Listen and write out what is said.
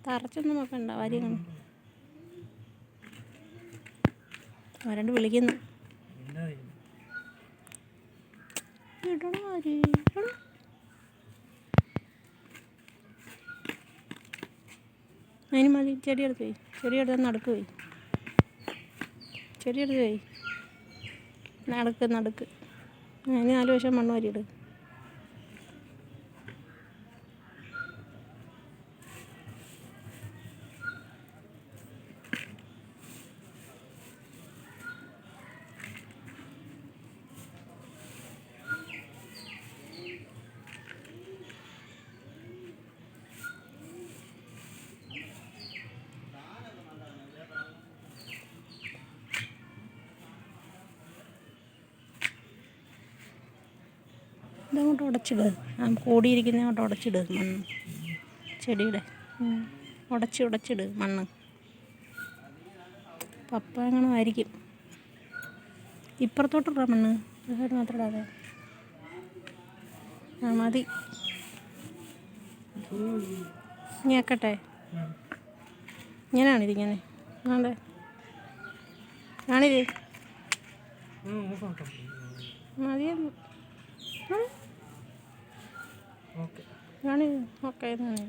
തറച്ചൊന്നും വെക്കണ്ട വരി വരണ്ട് വിളിക്കുന്നു. അതിന് മതി. ചെടിയെടുത്ത് പോയി, ചെടിയെടുത്ത് നടുക്ക് പോയി, ചെടിയെടുത്ത് പോയി, നടുക്ക്. അതിന് 4 വശം മണ്ണ് വരിയിട്. ഇതങ്ങോട്ട് ഉടച്ചിട്. കൂടിയിരിക്കുന്ന അങ്ങോട്ട് ഉടച്ചിട് മണ്ണ്. ചെടിയുടെ ഉടച്ചിട് മണ്ണ്. പപ്പ അങ്ങനെ ആയിരിക്കും. ഇപ്പുറത്തോട്ടിടാം മണ്ണ്, സൈഡ് മാത്രം ഇടാതെ. മതി. ഇനി ആക്കട്ടെ. ഇങ്ങനെയാണിതിങ്ങനെ. അതെ കാണിത് മതിയെന്ന് കാണിത്. ഓക്കെ എന്നാണ്.